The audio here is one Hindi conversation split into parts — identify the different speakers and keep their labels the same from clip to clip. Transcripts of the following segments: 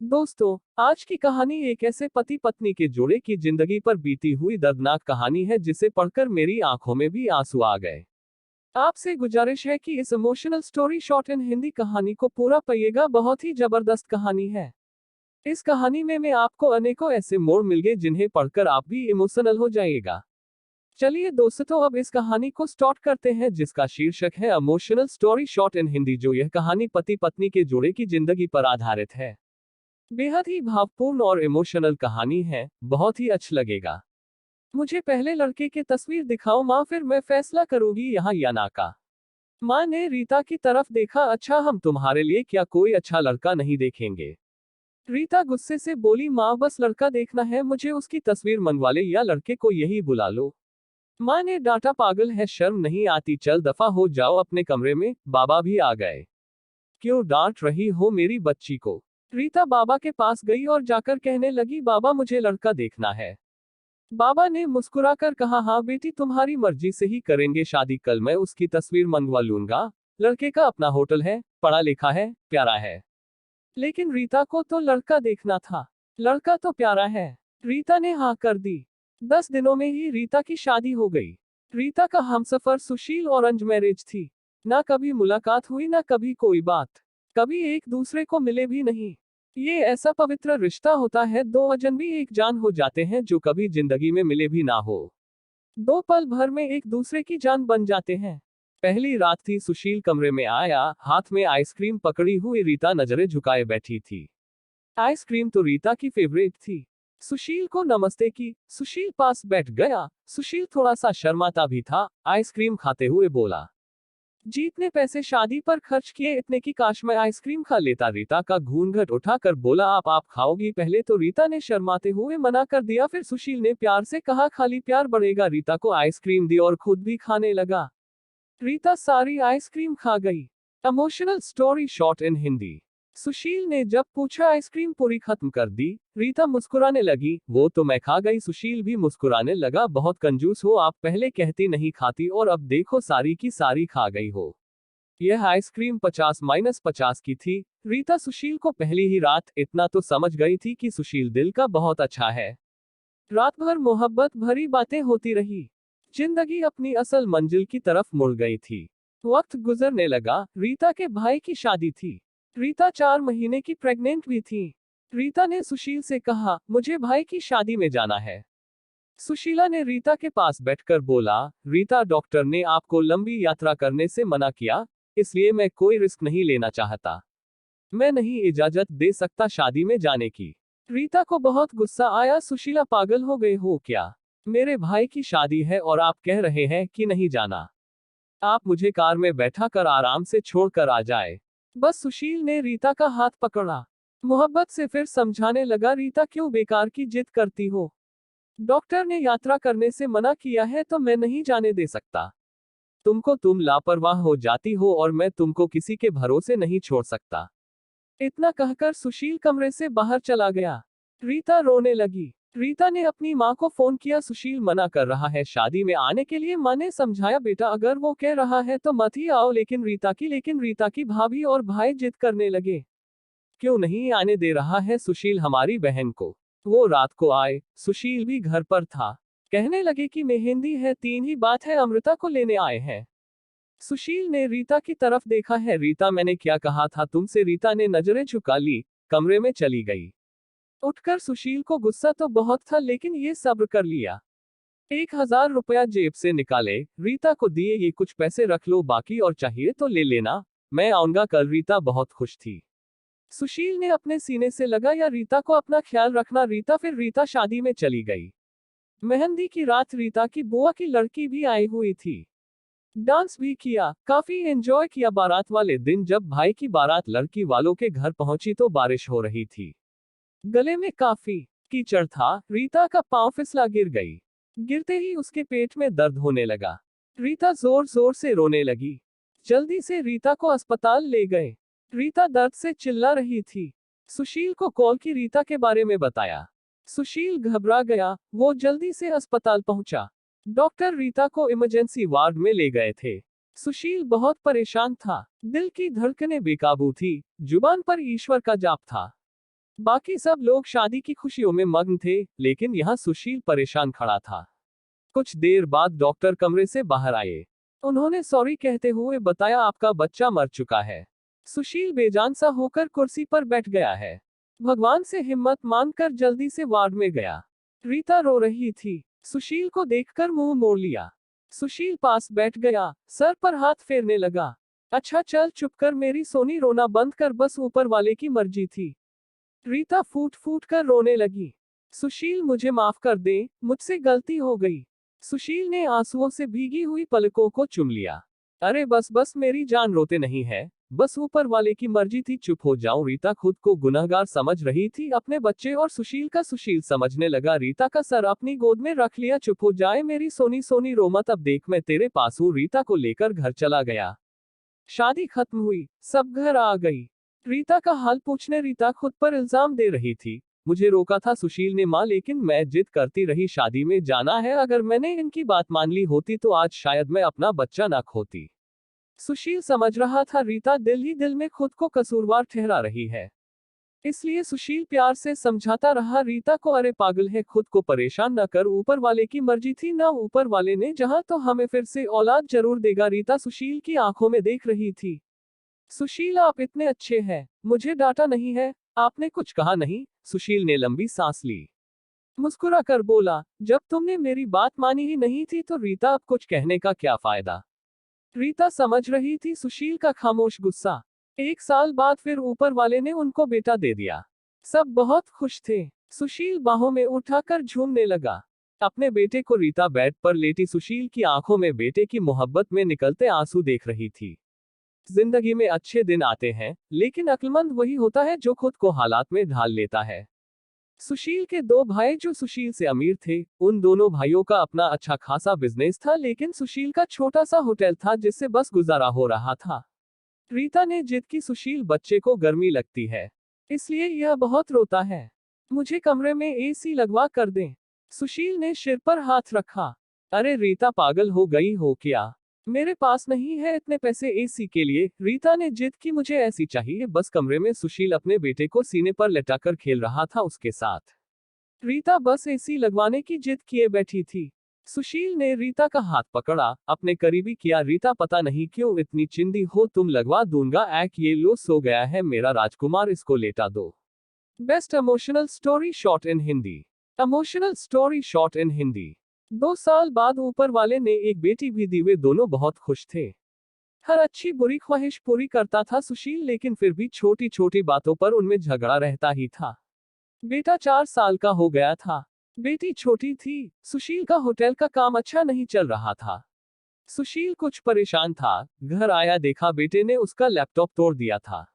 Speaker 1: दोस्तों, आज की कहानी एक ऐसे पति पत्नी के जोड़े की जिंदगी पर बीती हुई दर्दनाक कहानी है जिसे पढ़कर मेरी आंखों में भी आंसू आ गए। आपसे गुजारिश है कि इस इमोशनल स्टोरी शॉर्ट इन हिंदी कहानी को पूरा पढ़िएगा। बहुत ही जबरदस्त कहानी है। इस कहानी में मैं आपको अनेकों ऐसे मोड़ मिल गए जिन्हें पढ़कर आप भी इमोशनल हो जाइएगा। चलिए दोस्तों, अब इस कहानी को स्टार्ट करते हैं जिसका शीर्षक है इमोशनल स्टोरी शॉर्ट इन हिंदी। जो यह कहानी पति पत्नी के जोड़े की जिंदगी पर आधारित है। बेहद ही भावपूर्ण और इमोशनल कहानी है, बहुत ही अच्छा लगेगा। मुझे पहले लड़के की तस्वीर दिखाओ माँ, फिर मैं फैसला करूंगी यहाँ या ना का। माँ ने रीता की तरफ देखा। अच्छा, हम तुम्हारे लिए क्या कोई अच्छा लड़का नहीं देखेंगे? रीता गुस्से से बोली, माँ बस लड़का देखना है, मुझे उसकी तस्वीर मंगवा ले या लड़के को यही बुला लो। माँ ने डांटा, पागल है, शर्म नहीं आती? चल दफा हो जाओ अपने कमरे में। बाबा भी आ गए। क्यों डांट रही हो मेरी बच्ची को? रीता बाबा के पास गई और जाकर कहने लगी, बाबा मुझे लड़का देखना है। बाबा ने मुस्कुराकर कहा, हाँ बेटी, तुम्हारी मर्जी से ही करेंगे शादी, कल मैं उसकी तस्वीर मंगवा लूंगा। लड़के का अपना होटल है, पढ़ा लिखा है, प्यारा है। लेकिन रीता को तो लड़का देखना था। लड़का तो प्यारा है। रीता ने हाँ कर दी। 10 दिनों में ही रीता की शादी हो गई। रीता का हमसफर सुशील और अरेंज मैरिज थी। ना कभी मुलाकात हुई, ना कभी कोई बात। कभी एक दूसरे को मिले भी नहीं। ये ऐसा पवित्र रिश्ता होता है, दो अजनबी एक जान हो जाते हैं जो कभी जिंदगी में मिले भी ना हो। दो पल भर में एक दूसरे की जान बन जाते हैं। पहली रात थी। सुशील कमरे में आया, हाथ में आइसक्रीम पकड़ी हुई रीता नजरें झुकाए बैठी थी। आइसक्रीम तो रीता की फेवरेट थी। सुशील को नमस्ते की। सुशील पास बैठ गया। सुशील थोड़ा सा शर्माता भी था। आइसक्रीम खाते हुए बोला, जीत ने पैसे शादी पर खर्च किए इतने की काश मैं आइसक्रीम खा लेता। रीता का घूंघट उठाकर बोला, आप खाओगी? पहले तो रीता ने शर्माते हुए मना कर दिया, फिर सुशील ने प्यार से कहा, खाली प्यार बढ़ेगा। रीता को आइसक्रीम दी और खुद भी खाने लगा। रीता सारी आइसक्रीम खा गई। इमोशनल स्टोरी शॉर्ट इन हिंदी। सुशील ने जब पूछा, आइसक्रीम पूरी खत्म कर दी? रीता मुस्कुराने लगी, वो तो मैं खा गई। सुशील भी मुस्कुराने लगा, बहुत कंजूस हो आप, पहले कहती नहीं खाती और अब देखो सारी की सारी खा गई हो। यह आइसक्रीम 50-50 की थी। रीता सुशील को पहली ही रात इतना तो समझ गई थी कि सुशील दिल का बहुत अच्छा है। रात भर मोहब्बत भरी बातें होती रही। जिंदगी अपनी असल मंजिल की तरफ मुड़ गई थी। वक्त गुजरने लगा। रीता के भाई की शादी थी। रीता 4 महीने की प्रेग्नेंट भी थी। रीता ने सुशील से कहा, मुझे भाई की शादी में जाना है। सुशीला ने रीता के पास बैठकर बोला, रीता डॉक्टर ने आपको लंबी यात्रा करने से मना किया, इसलिए मैं कोई रिस्क नहीं लेना चाहता। मैं नहीं इजाजत दे सकता शादी में जाने की। रीता को बहुत गुस्सा आया। सुशीला, पागल हो गए हो क्या? मेरे भाई की शादी है और आप कह रहे हैं कि नहीं जाना। आप मुझे कार में बैठा कर आराम से छोड़कर आ जाए। बस सुशील ने रीता का हाथ पकड़ा। मोहब्बत से फिर समझाने लगा, रीता क्यों बेकार की जिद करती हो? डॉक्टर ने यात्रा करने से मना किया है तो मैं नहीं जाने दे सकता। तुम लापरवाह हो जाती हो और मैं तुमको किसी के भरोसे नहीं छोड़ सकता। इतना कहकर सुशील कमरे से बाहर चला गया। रीता रोने लगी। रीता ने अपनी माँ को फोन किया, सुशील मना कर रहा है शादी में आने के लिए। माँ ने समझाया, बेटा अगर वो कह रहा है तो मत ही आओ। लेकिन रीता की भाभी और भाई जिद करने लगे। क्यों नहीं आने दे रहा है सुशील हमारी बहन को? वो रात को आए। सुशील भी घर पर था। कहने लगे कि मेहंदी है, 3 ही बात है, अमृता को लेने आए हैं। सुशील ने रीता की तरफ देखा है। रीता, मैंने क्या कहा था तुमसे? रीता ने नजरें झुका ली, कमरे में चली गई। उठकर सुशील को गुस्सा तो बहुत था लेकिन ये सब्र कर लिया। 1000 रुपया जेब से निकाले, रीता को दिए, ये कुछ पैसे रख लो, बाकी और चाहिए तो ले लेना, मैं आऊंगा कल। रीता बहुत खुश थी। सुशील ने अपने सीने से लगाया, रीता को अपना ख्याल रखना रीता। फिर रीता शादी में चली गई। मेहंदी की रात रीता की बुआ की लड़की भी आई हुई थी। डांस भी किया, काफी एंजॉय किया। बारात वाले दिन जब भाई की बारात लड़की वालों के घर पहुंची तो बारिश हो रही थी। गले में काफी कीचड़ था। रीता का पांव फिसला, गिर गई। गिरते ही उसके पेट में दर्द होने लगा। रीता जोर जोर से रोने लगी। जल्दी से रीता को अस्पताल ले गए। रीता दर्द से चिल्ला रही थी। सुशील को कॉल की, रीता के बारे में बताया। सुशील घबरा गया। वो जल्दी से अस्पताल पहुंचा। डॉक्टर रीता को इमरजेंसी वार्ड में ले गए थे। सुशील बहुत परेशान था। दिल की धड़कनें बेकाबू थी। जुबान पर ईश्वर का जाप था। बाकी सब लोग शादी की खुशियों में मग्न थे, लेकिन यहाँ सुशील परेशान खड़ा था। कुछ देर बाद डॉक्टर कमरे से बाहर आए। उन्होंने सॉरी कहते हुए बताया, आपका बच्चा मर चुका है। सुशील बेजान सा होकर कुर्सी पर बैठ गया है। भगवान से हिम्मत मांगकर जल्दी से वार्ड में गया। रीता रो रही थी। सुशील को देखकर मुंह मोड़ लिया। सुशील पास बैठ गया, सर पर हाथ फेरने लगा। अच्छा चल चुप कर मेरी सोनी, रोना बंद कर, बस ऊपर वाले की मर्जी थी। रीता फूट फूट कर रोने लगी। सुशील मुझे माफ कर दे, मुझसे गलती हो गई। सुशील ने आंसुओं से भीगी हुई पलकों को चूम लिया। अरे बस बस मेरी जान, रोते नहीं है, बस ऊपर वाले की मर्जी थी, चुप हो जाऊं। रीता खुद को गुनहगार समझ रही थी, अपने बच्चे और सुशील का सुशील समझने लगा। रीता का सर अपनी गोद में रख लिया। चुप हो जाए मेरी सोनी, सोनी रो मत, अब देख मैं तेरे पास हूं। रीता को लेकर घर चला गया। शादी खत्म हुई, सब घर आ गई। रीता का हाल पूछने रीता खुद पर इल्जाम दे रही थी। मुझे रोका था सुशील ने मां, लेकिन मैं जिद करती रही, शादी में जाना है। अगर मैंने इनकी बात मान ली होती तो आज शायद मैं अपना बच्चा ना खोती। सुशील समझ रहा था रीता दिल ही दिल में खुद को कसूरवार ठहरा रही है। इसलिए सुशील प्यार से समझाता रहा रीता को, अरे पागल है, खुद को परेशान न कर, ऊपर वाले की मर्जी थी ना, ऊपर वाले ने जहां तो हमें फिर से औलाद जरूर देगा। रीता सुशील की आंखों में देख रही थी। सुशील आप इतने अच्छे हैं, मुझे डांटा नहीं है, आपने कुछ कहा नहीं। सुशील ने लंबी सांस ली। मुस्कुरा कर बोला, जब तुमने मेरी बात मानी ही नहीं थी तो रीता अब कुछ कहने का क्या फायदा। रीता समझ रही थी सुशील का खामोश गुस्सा। 1 साल बाद फिर ऊपर वाले ने उनको बेटा दे दिया। सब बहुत खुश थे। सुशील बाहों में उठाकर झूमने लगा। अपने बेटे को रीता बेड पर लेटी सुशील की आंखों में बेटे की मोहब्बत में निकलते आंसू देख रही थी। जिंदगी में अच्छे दिन आते हैं, लेकिन अक्लमंद वही होता है जो खुद को हालात में ढाल लेता है। सुशील के 2 भाई जो सुशील से अमीर थे, उन दोनों भाइयों का अपना अच्छा खासा बिजनेस था, लेकिन सुशील का छोटा सा होटल था जिससे बस गुजारा हो रहा था। रीता ने जिद की, सुशील बच्चे को गर्मी लगती है, इसलिए यह बहुत रोता है, मुझे कमरे में एसी लगवा कर दें। सुशील ने सिर पर हाथ रखा। अरे रीता पागल हो गई हो क्या, मेरे पास नहीं है इतने पैसे एसी के लिए। रीता ने जिद की, मुझे ऐसी चाहिए बस कमरे में। सुशील अपने बेटे को सीने पर लेटाकर खेल रहा था उसके साथ। रीता बस एसी लगवाने की जिद किए बैठी थी। सुशील ने रीता का हाथ पकड़ा, अपने करीबी किया। रीता पता नहीं क्यों इतनी चिंदी हो तुम, लगवा दूंगा एक, ये लो सो गया है मेरा राजकुमार, इसको लेटा दो। Best emotional story shot in Hindi. Emotional story shot in Hindi. 2 साल बाद ऊपर वाले ने एक बेटी भी दी, वे दोनों बहुत खुश थे। हर अच्छी बुरी ख्वाहिश पूरी करता था सुशील, लेकिन फिर भी छोटी छोटी बातों पर उनमें झगड़ा रहता ही था। बेटा 4 साल का हो गया था, बेटी छोटी थी। सुशील का होटल का काम अच्छा नहीं चल रहा था। सुशील कुछ परेशान था। घर आया, देखा बेटे ने उसका लैपटॉप तोड़ दिया था।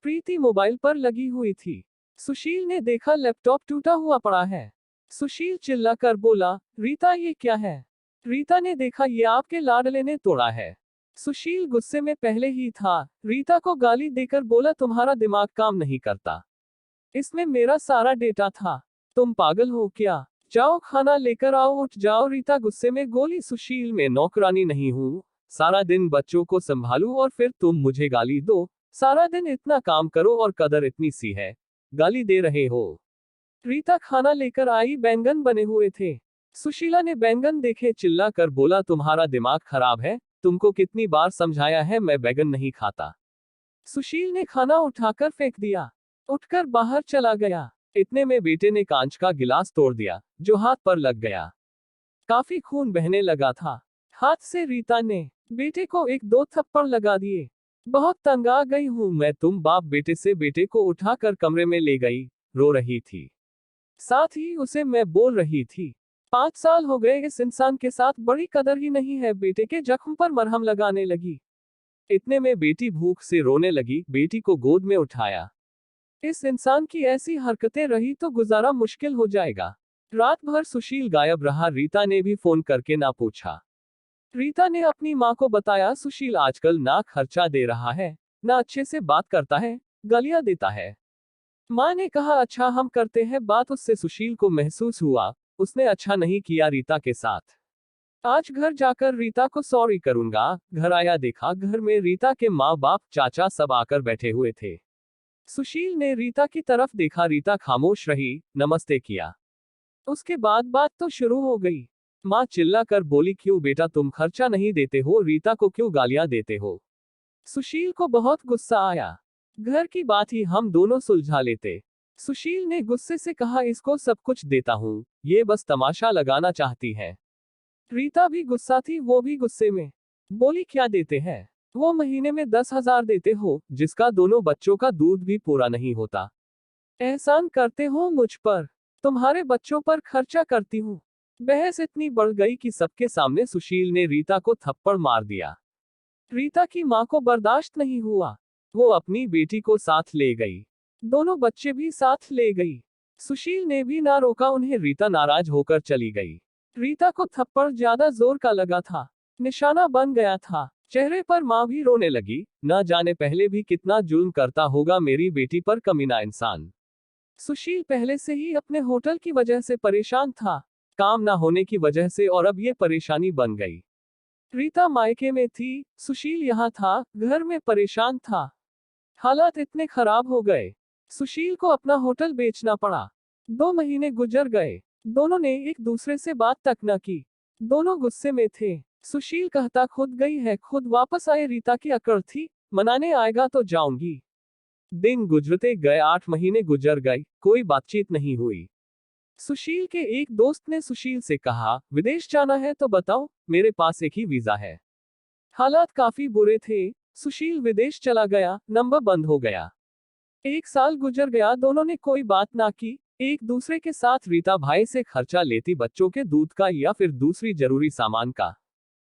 Speaker 1: प्रीति मोबाइल पर लगी हुई थी। सुशील ने देखा लैपटॉप टूटा हुआ पड़ा है। सुशील चिल्लाकर बोला, रीता ये क्या है। रीता ने देखा, ये आपके लाडले ने तोड़ा है। सुशील गुस्से में पहले ही था। रीता को गाली देकर बोला, तुम्हारा दिमाग काम नहीं करता, इसमें मेरा सारा डेटा था, तुम पागल हो क्या, जाओ खाना लेकर आओ, उठ जाओ। रीता गुस्से में गोली, सुशील मैं नौकरानी नहीं हूँ, सारा दिन बच्चों को संभालूं और फिर तुम मुझे गाली दो। सारा दिन इतना काम करो और कदर इतनी सी है, गाली दे रहे हो। रीता खाना लेकर आई, बैंगन बने हुए थे। सुशीला ने बैंगन देखे, चिल्ला कर बोला, तुम्हारा दिमाग खराब है, तुमको कितनी बार समझाया है मैं बैंगन नहीं खाता। सुशील ने खाना उठाकर फेंक दिया, उठकर बाहर चला गया। इतने में बेटे ने कांच का गिलास तोड़ दिया, जो हाथ पर लग गया। काफी खून बहने लगा था। हाथ से रीता ने बेटे को 1-2 थप्पड़ लगा दिए। बहुत तंग आ गई हूं मैं, तुम बाप बेटे से बेटे को उठाकर कमरे में ले गई, रो रही थी। साथ ही उसे मैं बोल रही थी, 5 साल हो गए इस इंसान के साथ, बड़ी कदर ही नहीं है। बेटे के जख्म पर मरहम लगाने लगी। इतने में बेटी भूख से रोने लगी, बेटी को गोद में उठाया। इस इंसान की ऐसी हरकतें रही तो गुजारा मुश्किल हो जाएगा। रात भर सुशील गायब रहा, रीता ने भी फोन करके ना पूछा। रीता ने अपनी माँ को बताया, सुशील आजकल ना खर्चा दे रहा है, ना अच्छे से बात करता है, गालियां देता है। माँ ने कहा, अच्छा हम करते हैं बात उससे। सुशील को महसूस हुआ उसने अच्छा नहीं किया रीता के साथ। आज घर जाकर रीता को सॉरी करूंगा। घर आया, देखा घर में रीता के माँ बाप चाचा सब आकर बैठे हुए थे। सुशील ने रीता की तरफ देखा। रीता खामोश रही, नमस्ते किया। उसके बाद बात तो शुरू हो गई। माँ चिल्ला कर बोली, क्यों बेटा तुम खर्चा नहीं देते हो, रीता को क्यों गालियां देते हो। सुशील को बहुत गुस्सा आया। घर की बात ही हम दोनों सुलझा लेते। सुशील ने गुस्से से कहा, इसको सब कुछ देता हूँ, ये बस तमाशा लगाना चाहती है। रीता भी गुस्सा थी, वो भी गुस्से में बोली, क्या देते हैं। वो महीने में 10,000 देते हो, जिसका दोनों बच्चों का दूध भी पूरा नहीं होता। एहसान करते हो मुझ पर, तुम्हारे बच्चों पर खर्चा करती हूँ। बहस इतनी बढ़ गई कि सबके सामने सुशील ने रीता को थप्पड़ मार दिया। रीता की माँ को बर्दाश्त नहीं हुआ। वो अपनी बेटी को साथ ले गई। दोनों बच्चे भी साथ ले गई। सुशील ने भी ना रोका उन्हें। रीता नाराज होकर चली गई। रीता को थप्पड़ ज्यादा जोर का लगा था, निशाना बन गया था। चेहरे पर माँ भी रोने लगी। न जाने पहले भी कितना जुल्म करता होगा मेरी बेटी पर कमीना इंसान। सुशील पहले से ही अपने होटल की वजह से परेशान था, काम ना होने की वजह से, और अब ये परेशानी बन गई। रीता मायके में थी, सुशील यहाँ था, घर में परेशान था। हालात इतने खराब हो गए, सुशील को अपना होटल बेचना पड़ा। 2 महीने गुजर गए, दोनों ने एक दूसरे से बात तक न की। दोनों गुस्से में थे। सुशील कहता, खुद गई है खुद वापस आए। रीता की अकड़ थी, मनाने आएगा तो जाऊंगी। दिन गुजरते गए, 8 महीने गुजर गए, कोई बातचीत नहीं हुई। सुशील के एक दोस्त ने सुशील से कहा, विदेश जाना है तो बताओ, मेरे पास एक ही वीजा है। हालात काफी बुरे थे। सुशील विदेश चला गया, नंबर बंद हो गया। 1 साल गुजर गया, दोनों ने कोई बात ना की। एक दूसरे के साथ रीता भाई से खर्चा लेती, बच्चों के दूध का या फिर दूसरी जरूरी सामान का।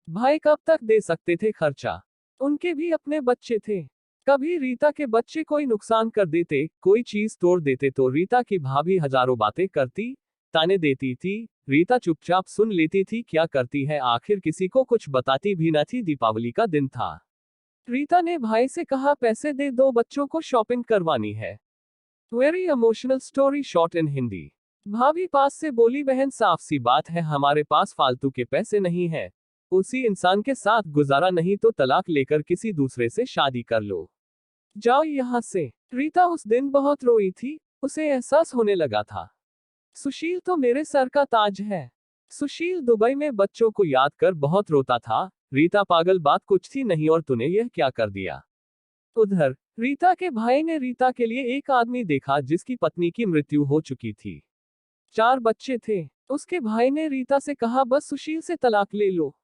Speaker 1: भाई कब तक दे सकते थे खर्चा, उनके भी अपने बच्चे थे। कभी रीता के बच्चे कोई नुकसान कर देते, कोई चीज तोड़ देते तो रीता की भाभी हजारों बातें करती, ताने देती थी। रीता चुपचाप सुन लेती थी। क्या करती है आखिर, किसी को कुछ बताती भी न थी। दीपावली का दिन था। रीता ने भाई से कहा, पैसे दे दो, बच्चों को शॉपिंग करवानी है। वेरी इमोशनल स्टोरी शॉर्ट इन हिंदी। भाभी पास से बोली, बहन साफ सी बात है, हमारे पास फालतू के पैसे नहीं है। उसी इंसान के साथ गुजारा नहीं तो तलाक लेकर किसी दूसरे से शादी कर लो, जाओ यहां से। रीता उस दिन बहुत रोई थी, उसे एहसास होने लगा था, सुशील तो मेरे सर का ताज है। सुशील दुबई में बच्चों को याद कर बहुत रोता था। रीता पागल, बात कुछ थी नहीं और तूने यह क्या कर दिया। उधर रीता के भाई ने रीता के लिए एक आदमी देखा जिसकी पत्नी की मृत्यु हो चुकी थी, 4 बच्चे थे। उसके भाई ने रीता से कहा, बस सुशील से तलाक ले लो,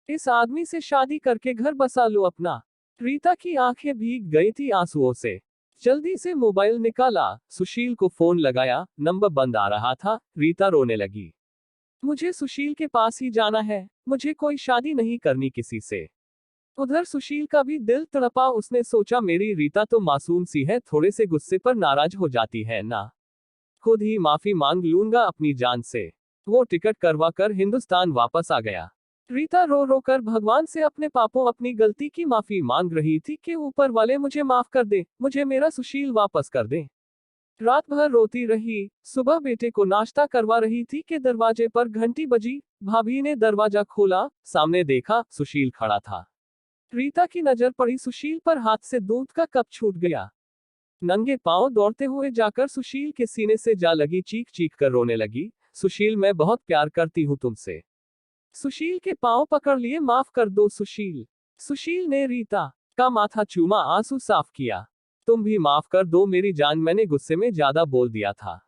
Speaker 1: इस आदमी से शादी करके घर बसा लो अपना। रीता की आंखें भीग गई थी आंसुओं से। जल्दी से मोबाइल निकाला, सुशील को फोन लगाया, नंबर बंद आ रहा था। रीता रोने लगी, मुझे सुशील के पास ही जाना है, मुझे कोई शादी नहीं करनी किसी से। उधर सुशील का भी दिल तड़पा। उसने सोचा, मेरी रीता तो मासूम सी है, थोड़े से गुस्से पर नाराज हो जाती है ना, खुद ही माफी मांग लूंगा अपनी जान से। वो टिकट करवा कर हिंदुस्तान वापस आ गया। रीता रो रो कर भगवान से अपने पापों, अपनी गलती की माफी मांग रही थी कि ऊपर वाले मुझे माफ कर दे, मुझे मेरा सुशील वापस कर दे। रात भर रोती रही। सुबह बेटे को नाश्ता करवा रही थी कि दरवाजे पर घंटी बजी। भाभी ने दरवाजा खोला, सामने देखा सुशील खड़ा था। रीता की नजर पड़ी सुशील पर, हाथ से दूध का कप छूट गया। नंगे पांव दौड़ते हुए जाकर सुशील के सीने से जा लगी, चीख चीख कर रोने लगी, सुशील मैं बहुत प्यार करती हूँ तुमसे। सुशील के पांव पकड़ लिए, माफ कर दो सुशील। सुशील ने रीता का माथा चूमा, आंसू साफ किया, तुम भी माफ कर दो मेरी जान, मैंने गुस्से में ज्यादा बोल दिया था।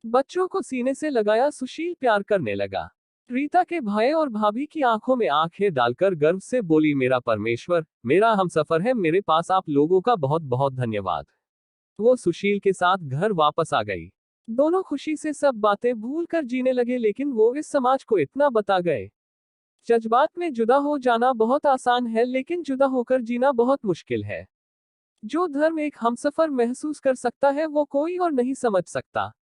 Speaker 1: बच्चों को सीने से लगाया, सुशील प्यार करने लगा। रीता के भाई और भाभी की आंखों में आंखें डालकर गर्व से बोली, मेरा परमेश्वर, मेरा हमसफर है, मेरे पास आप लोगों का बहुत बहुत धन्यवाद। वो सुशील के साथ घर वापस आ गई। दोनों खुशी से सब बातें भूल कर जीने लगे, लेकिन वो इस समाज को इतना बता गए, जज्बात में जुदा हो जाना बहुत आसान है, लेकिन जुदा होकर जीना बहुत मुश्किल है। जो धर्म एक हमसफर महसूस कर सकता है, वो कोई और नहीं समझ सकता।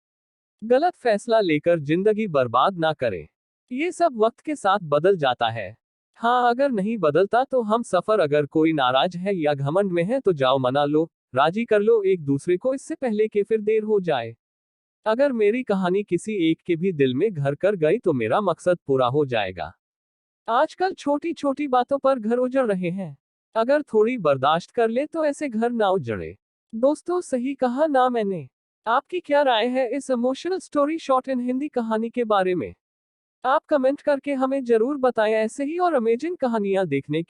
Speaker 1: गलत फैसला लेकर जिंदगी बर्बाद ना करें। ये सब वक्त के साथ बदल जाता है। हाँ, अगर नहीं बदलता तो हम सफर। अगर कोई नाराज है या घमंड में है तो जाओ मना लो, राजी कर लो एक दूसरे को, इससे पहले कि फिर देर हो जाए। अगर मेरी कहानी किसी एक के भी दिल में घर कर गई तो मेरा मकसद पूरा हो जाएगा। आजकल छोटी छोटी बातों पर घर उजड़ रहे हैं। अगर थोड़ी बर्दाश्त कर ले तो ऐसे घर ना उजड़े। दोस्तों सही कहा ना मैंने। आपकी क्या राय है इस इमोशनल स्टोरी शॉर्ट इन हिंदी कहानी के बारे में? आप कमेंट करके हमें जरूर बताएं ऐसे ही और अमेजिंग कहानियां देखने